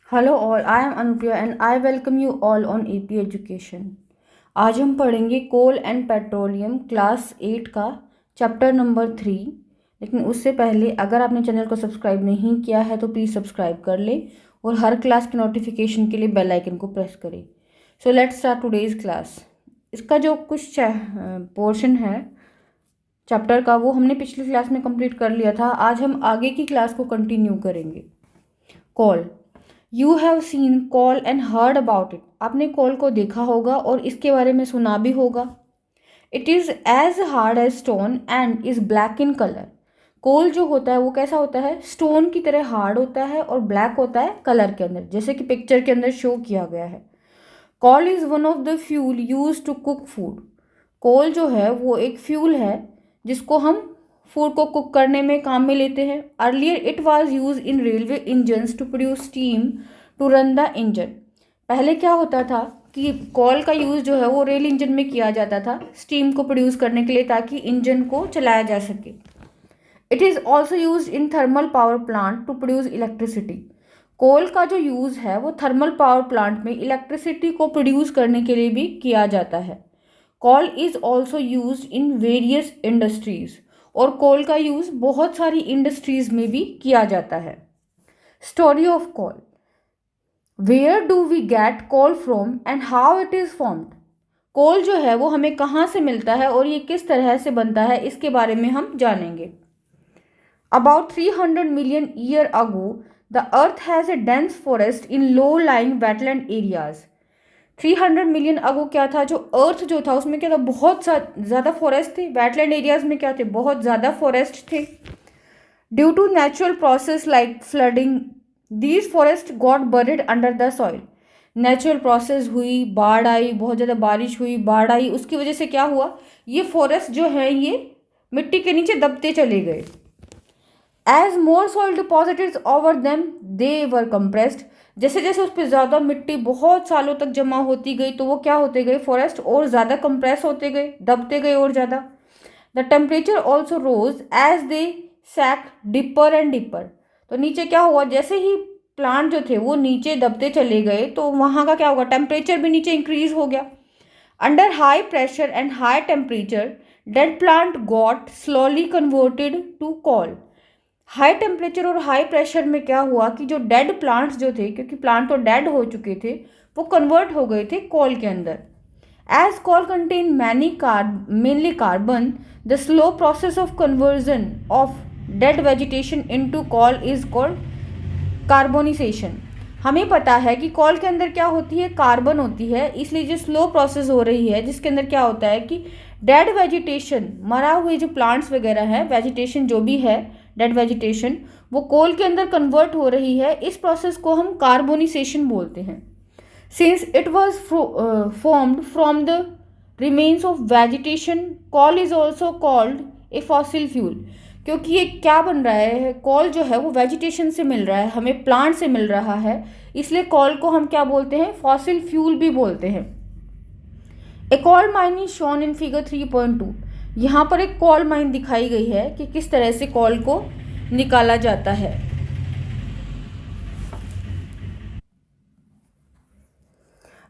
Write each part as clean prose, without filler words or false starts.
Hello all, I am Anupriya and I welcome you all on AP education. आज हम पढ़ेंगे कोल and petroleum class 8 का chapter number 3। लेकिन उससे पहले अगर आपने चैनल को सब्सक्राइब नहीं किया है तो प्लीज़ सब्सक्राइब कर ले और हर क्लास की नोटिफिकेशन के लिए बेल आइकन को प्रेस करें। So let's start today's class. इसका जो कुछ पोर्शन है चैप्टर का वो हमने पिछली क्लास में कंप्लीट कर लिया था। आज हम आगे की क्लास को कंटिन्यू करेंगे। Call, you have seen call and heard about it. आपने कॉल को देखा होगा और इसके बारे में सुना भी होगा। It is as hard as stone and is black in colour. Coal जो होता है वो कैसा होता है, स्टोन की तरह हार्ड होता है और ब्लैक होता है कलर के अंदर, जैसे कि पिक्चर के अंदर शो किया गया है। Coal is one of the fuel use to cook food. Coal जो है वो एक फ्यूल है जिसको हम फूड को कुक करने में काम में लेते हैं। Earlier it was use in railway engines to produce steam to run the engine. पहले क्या होता था कि कॉल का यूज़ जो है वो रेल इंजन में किया जाता था स्टीम को प्रोड्यूस करने के लिए, ताकि इंजन को चलाया जा सके। It is also use in thermal power plant to produce electricity. Coal का जो यूज़ है वो थर्मल पावर प्लांट में इलेक्ट्रिसिटी को प्रोड्यूस करने के लिए भी किया जाता है। Coal is also use in various industries, और कोल का यूज़ बहुत सारी इंडस्ट्रीज में भी किया जाता है। Story of coal, where do we get coal from and how it is formed. Coal जो है वो हमें कहाँ से मिलता है और ये किस तरह से बनता है, इसके बारे में हम जानेंगे। About 300 million year ago the earth has a dense forest in low lying wetland areas. 300 million ago क्या था, जो अर्थ जो था उसमें क्या था, बहुत ज़्यादा फॉरेस्ट थे। वेटलैंड एरियाज में क्या थे, बहुत ज़्यादा फॉरेस्ट थे। Due to natural process like flooding these forest got buried under the soil. Natural process हुई, बाढ़ आई, बहुत ज़्यादा बारिश हुई, बाढ़ आई, उसकी वजह से क्या हुआ, ये फॉरेस्ट जो है ये मिट्टी के नीचे दबते चले गए। As more soil deposited over them they were compressed. जैसे जैसे उस पर ज़्यादा मिट्टी बहुत सालों तक जमा होती गई तो वो क्या होते गए, फॉरेस्ट और ज़्यादा कंप्रेस होते गए, दबते गए और ज़्यादा। The temperature also rose as they sank deeper and deeper. तो नीचे क्या हुआ, जैसे ही प्लांट जो थे वो नीचे दबते चले गए तो वहाँ का क्या होगा, टेम्परेचर भी नीचे इंक्रीज हो गया। Under high pressure and high temperature dead plant got slowly converted to coal. High temperature और हाई प्रेशर में क्या हुआ कि जो डेड प्लांट्स जो थे, क्योंकि प्लांट तो डेड हो चुके थे, वो कन्वर्ट हो गए थे कॉल के अंदर। As coal contain mainly carbon, the slow process of conversion of dead vegetation into coal is called carbonisation. हमें पता है कि कॉल के अंदर क्या होती है, कार्बन होती है, इसलिए जो स्लो प्रोसेस हो रही है जिसके अंदर क्या होता है कि डेड वेजिटेशन, मरा हुए जो प्लांट्स वगैरह है, वेजिटेशन जो भी है, डेड वेजिटेशन, वो कोल के अंदर कन्वर्ट हो रही है। इस प्रोसेस को हम कार्बोनाइजेशन बोलते हैं। Since it was formed from the remains of vegetation, call is also called a fossil fuel. क्योंकि ये क्या बन रहा है, कॉल जो है वो वेजिटेशन से मिल रहा है, हमें प्लांट से मिल रहा है, इसलिए कॉल को हम क्या बोलते हैं, फॉसिल फ्यूल भी बोलते हैं। A coal mine is shown in figure 3.2। यहाँ पर एक कॉल माइन दिखाई गई है कि किस तरह से कॉल को निकाला जाता है।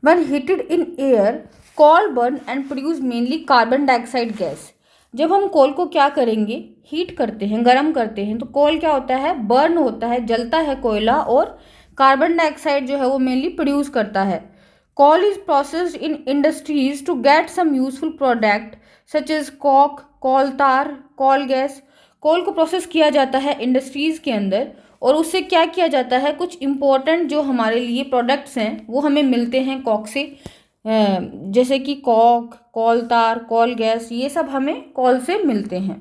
When heated in air, coal burn and produce mainly carbon dioxide gas. जब हम कोल को क्या करेंगे, हीट करते हैं, गर्म करते हैं, तो कोल क्या होता है, बर्न होता है, जलता है कोयला, और कार्बन डाइऑक्साइड जो है वो मेनली प्रोड्यूस करता है। Coal is processed in industries to get some useful product such as coke, coal tar, coal gas. कोल को प्रोसेस किया जाता है इंडस्ट्रीज़ के अंदर, और उससे क्या किया जाता है, कुछ इम्पोर्टेंट जो हमारे लिए प्रोडक्ट्स हैं वो हमें मिलते हैं कॉक से, जैसे कि Kock, coal tar, coal gas, ये सब हमें कोल से मिलते हैं।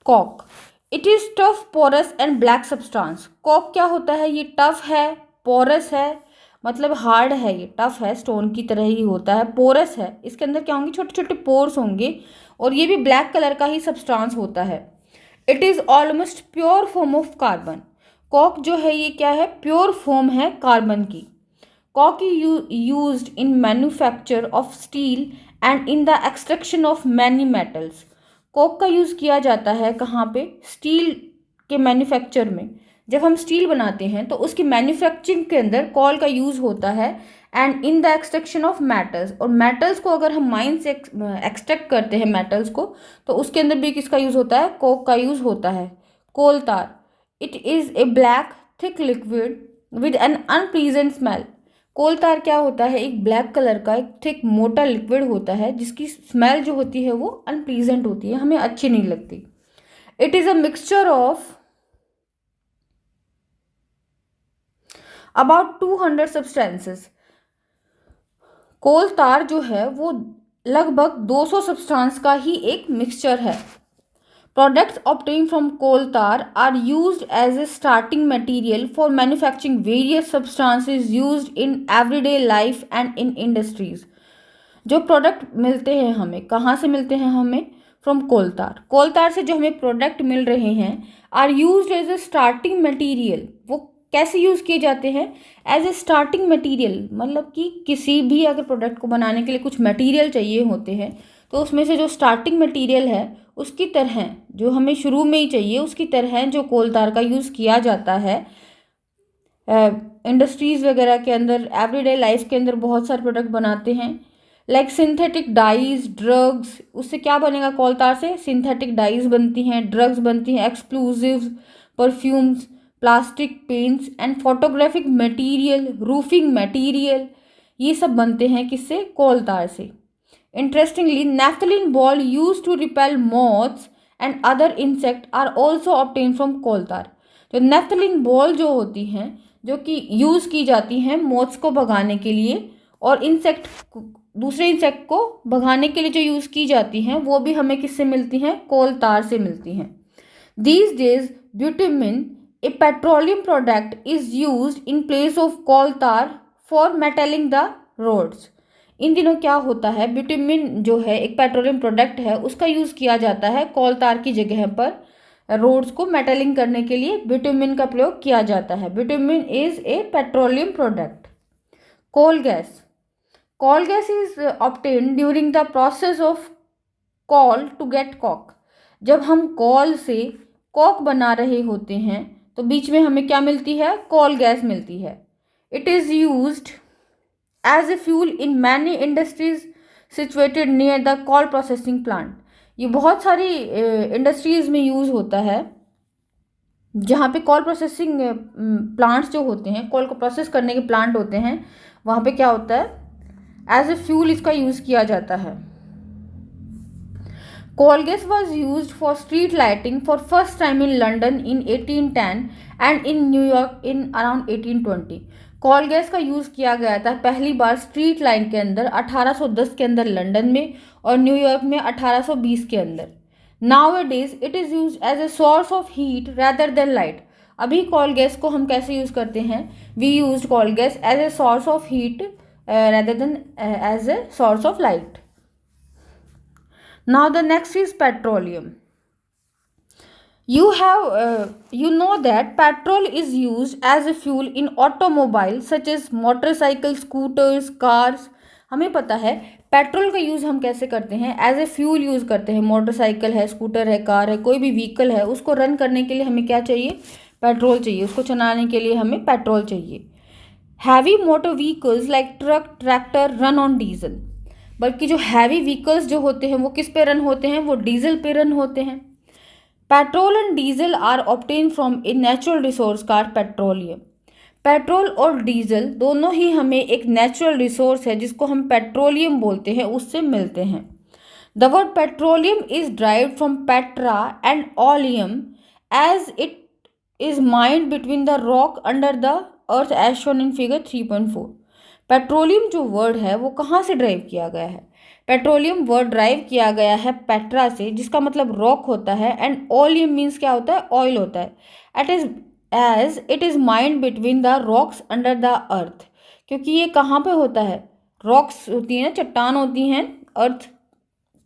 Coke, it is tough, porous and black substance. Coke क्या होता है, ये टफ है, पोरस है, मतलब हार्ड है, ये टफ है, स्टोन की तरह ही होता है, पोरस है, इसके अंदर क्या होंगे, छोटे छोटे पोर्स होंगे, और ये भी ब्लैक कलर का ही सब्सटेंस होता है। It is almost pure form of carbon. Coke जो है ये क्या है, प्योर फॉर्म है कार्बन की। Coke used in manufacture of steel and in the extraction of many metals. Coke का यूज़ किया जाता है कहाँ पे, स्टील के मैन्युफैक्चर में, जब हम स्टील बनाते हैं तो उसकी मैन्युफैक्चरिंग के अंदर कोल का यूज़ होता है, and in the extraction of metals, और मेटल्स को अगर हम माइन से एक्सट्रैक्ट करते हैं मेटल्स को, तो उसके अंदर भी किसका यूज़ होता है, कोक का यूज़ होता है, coal tar. It is a black thick liquid with an unpleasant smell. Coal tar क्या होता है, एक ब्लैक कलर का एक थिक मोटा लिक्विड होता है जिसकी स्मेल जो होती है वो अनप्लीजेंट होती है, हमें अच्छी नहीं लगती। It is a mixture of about 200 substances. Coal tar जो है वो लगभग 200 सब्सटेंस का ही एक मिक्सचर है। Products obtained from coal tar are used as a starting material for manufacturing various substances used in everyday life and in industries. जो product मिलते हैं हमें, कहाँ से मिलते हैं हमें, फ्रॉम कोल तार। कोल तार से जो हमें प्रोडक्ट मिल रहे हैं are used as a starting material. वो कैसे यूज़ किए जाते हैं, एज ए स्टार्टिंग मटेरियल, मतलब कि किसी भी अगर प्रोडक्ट को बनाने के लिए कुछ मटेरियल चाहिए होते हैं तो उसमें से जो स्टार्टिंग मटेरियल है उसकी तरह, जो हमें शुरू में ही चाहिए उसकी तरह जो कोल तार का यूज़ किया जाता है इंडस्ट्रीज़ वगैरह के अंदर, एवरीडे लाइफ के अंदर बहुत सारे प्रोडक्ट बनाते हैं, लाइक सिंथेटिक डाइज, ड्रग्स। उससे क्या बनेगा, कोल तार से सिंथेटिक डाइज बनती हैं, ड्रग्स बनती हैं, explosives, perfumes, plastic paints and photographic material, roofing material, ये सब बनते हैं किससे, कोल तार से। Interestingly, naphthalene ball used to repel moths and other insects are also obtained from coal tar. तो naphthalene ball जो होती हैं, जो कि यूज़ की जाती हैं मोथ्स को भगाने के लिए और इंसेक्ट, दूसरे इंसेक्ट को भगाने के लिए जो यूज़ की जाती हैं, वो भी हमें किससे मिलती हैं, कोल तार से मिलती हैं। These days, bitumen, a petroleum product, is used in place of coal tar for metalling the roads. इन दिनों क्या होता है, बिटुमिन जो है एक पेट्रोलियम प्रोडक्ट है, उसका यूज़ किया जाता है कोल तार की जगह पर। रोड्स को मेटलिंग करने के लिए बिटुमिन का प्रयोग किया जाता है। Bitumen is a petroleum product. Coal gas, coal gas is obtain during the process of coal to get coke. जब हम कोल से कॉक बना रहे होते हैं तो बीच में हमें क्या मिलती है, कोल गैस मिलती है। It is used as a fuel in many industries situated near the coal processing plant. ये बहुत सारी इंडस्ट्रीज़ में यूज़ होता है जहाँ पे कॉल प्रोसेसिंग प्लांट्स जो होते हैं, कॉल को प्रोसेस करने के प्लांट होते हैं, वहाँ पे क्या होता है, एज ए फ्यूल इसका यूज़ किया जाता है। Coal gas was used for street lighting for first time in London in 1810 and in New York in around 1820. Coal gas का यूज़ किया गया था पहली बार स्ट्रीट लाइन के अंदर 1810 के अंदर लंदन में और न्यूयॉर्क में 1820 के अंदर। Nowadays it is used as a source of heat rather than light. अभी कोल गैस को हम कैसे यूज़ करते हैं, we used coal gas as a source of heat rather than as a source of light. Now the next is petroleum. You know that petrol is used as a fuel in automobiles such as motorcycle, scooters, cars. हमें पता है petrol का use हम कैसे करते हैं, as a fuel use करते हैं। मोटरसाइकिल है, स्कूटर है, कार है, कोई भी व्हीकल है, उसको रन करने के लिए हमें क्या चाहिए, पेट्रोल चाहिए। उसको चलाने के लिए हमें पेट्रोल चाहिए। Heavy motor vehicles like truck, tractor run on diesel. बल्कि जो हैवी व्हीकल्स जो होते हैं वो किस पे रन होते हैं, वो डीजल पे रन होते हैं। Petrol and diesel are obtain from a natural resource called petroleum. Petrol और डीजल दोनों ही हमें एक नेचुरल रिसोर्स है जिसको हम पेट्रोलियम बोलते हैं, उससे मिलते हैं। The word petroleum is derived from petra and oleum as it is mined between the rock under the earth as shown in figure 3.4। Petroleum जो वर्ड है वो कहाँ से ड्राइव किया गया है, पेट्रोलियम वर्ड ड्राइव किया गया है पेट्रा से, जिसका मतलब रॉक होता है, एंड ओलियम मीन्स क्या होता है, ऑयल होता है। It is mind between the rocks under the अर्थ, क्योंकि ये कहाँ पे होता है, रॉक्स होती हैं, चट्टान होती हैं अर्थ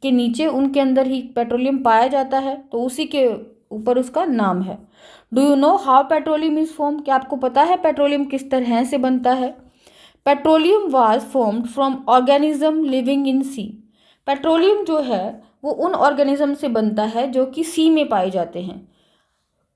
के नीचे, उनके अंदर ही पेट्रोलियम पाया जाता है, तो उसी के ऊपर उसका नाम है। Do you know how petroleum is form, क्या आपको पता है पेट्रोलियम किस तरह से बनता है। Petroleum was formed from organism living in sea. Petroleum जो है वो उन ऑर्गेनिज्म से बनता है जो कि सी में पाए जाते हैं।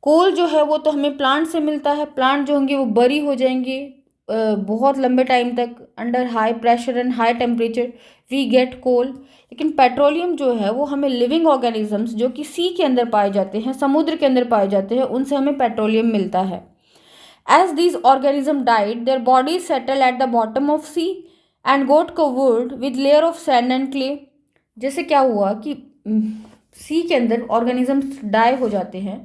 कोल जो है वो तो हमें प्लांट से मिलता है, प्लांट जो होंगे वो बरी हो जाएंगे बहुत लंबे टाइम तक under high pressure and high temperature, we get coal. लेकिन पेट्रोलियम जो है वो हमें लिविंग ऑर्गेनिजम्स जो कि सी के अंदर पाए जाते हैं, समुद्र के अंदर पाए जाते हैं, उनसे हमें पेट्रोलियम मिलता है। As these organisms died, their bodies settled at the bottom of sea and got covered with layer of sand and clay। जैसे क्या हुआ कि सी के अंदर ऑर्गेनिजम्स डाई हो जाते हैं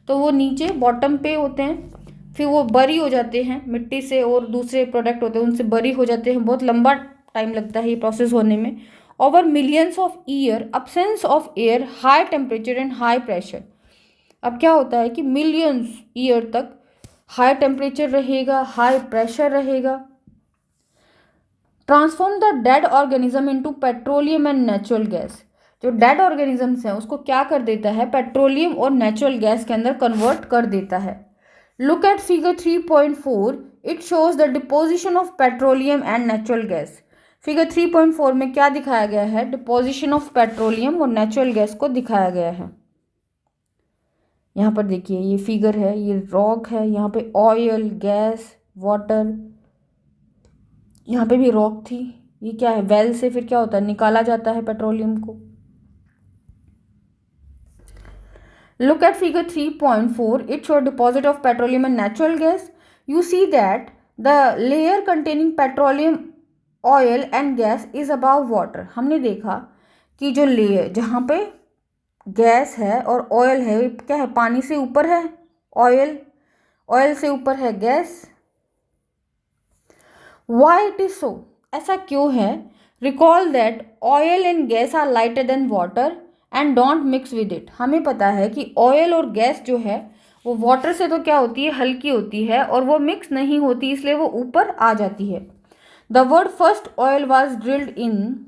तो वो नीचे बॉटम पे होते हैं, फिर वो बरी हो जाते हैं मिट्टी से और दूसरे प्रोडक्ट होते हैं उनसे बरी हो जाते हैं। बहुत लंबा टाइम लगता है ये प्रोसेस होने में। Over millions of year, absence of air, high temperature and high pressure. अब क्या होता है कि मिलियंस ईयर तक हाई टेम्परेचर रहेगा, हाई प्रेशर रहेगा। Transform the dead organism into petroleum and natural gas. जो डेड ऑर्गेनिजम्स हैं उसको क्या कर देता है, पेट्रोलियम और नेचुरल गैस के अंदर कन्वर्ट कर देता है। Look at figure 3.4, it shows the deposition of petroleum and natural gas. Figure 3.4 में क्या दिखाया गया है, डिपोजिशन ऑफ पेट्रोलियम और नेचुरल गैस को दिखाया गया है। यहाँ पर देखिए ये फिगर है, ये रॉक है, यहाँ पे ऑयल, गैस, वाटर, यहाँ पे भी रॉक थी। ये क्या है, वेल से फिर क्या होता है, निकाला जाता है पेट्रोलियम को। Look at figure 3.4, it show deposit of petroleum and natural gas. You see that the layer containing petroleum, oil and gas is above water. हमने देखा कि जो लेयर जहाँ पे गैस है और ऑयल है, क्या है, पानी से ऊपर है ऑयल, ऑयल से ऊपर है gas. Why it is so, ऐसा क्यों है। Recall that oil and gas are lighter than water and don't mix with it. हमें पता है कि ऑयल और गैस जो है वो वाटर से तो क्या होती है, हल्की होती है और वो मिक्स नहीं होती, इसलिए वो ऊपर आ जाती है। The word first oil was drilled in,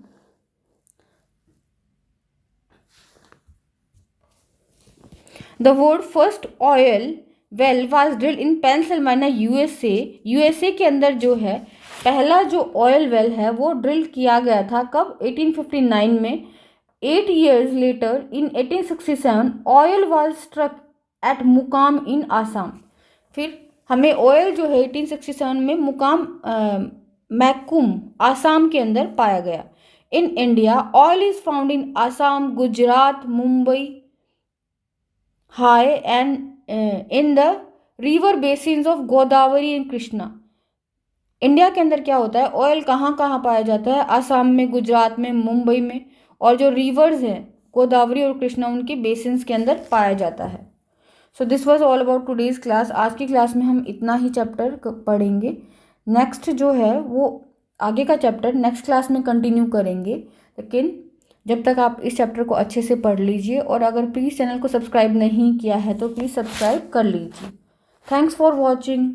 The word first oil well was drilled in Pennsylvania, USA। USA के अंदर जो है पहला जो ऑयल वेल है वो ड्रिल किया गया था कब, 1859 में। 8 years later in 1867 oil was struck at मुकाम इन आसाम। फिर हमें ऑयल जो है 1867 में मुकाम मैकुम आसाम के अंदर पाया गया। In India oil is found in Assam, Gujarat, Mumbai high and in the river basins of Godavari and Krishna. India के अंदर क्या होता है, ऑयल कहाँ कहाँ पाया जाता है, आसाम में, गुजरात में, मुंबई में, और जो रिवर्स हैं गोदावरी और कृष्णा उनके बेसिन्स के अंदर पाया जाता है। So this was all about today's class. आज की क्लास में हम इतना ही चैप्टर पढ़ेंगे। नेक्स्ट जो है वो आगे का चैप्टर नेक्स्ट क्लास में कंटिन्यू करेंगे, लेकिन जब तक आप इस चैप्टर को अच्छे से पढ़ लीजिए। और अगर प्लीज़ चैनल को सब्सक्राइब नहीं किया है तो प्लीज़ सब्सक्राइब कर लीजिए। Thanks for watching.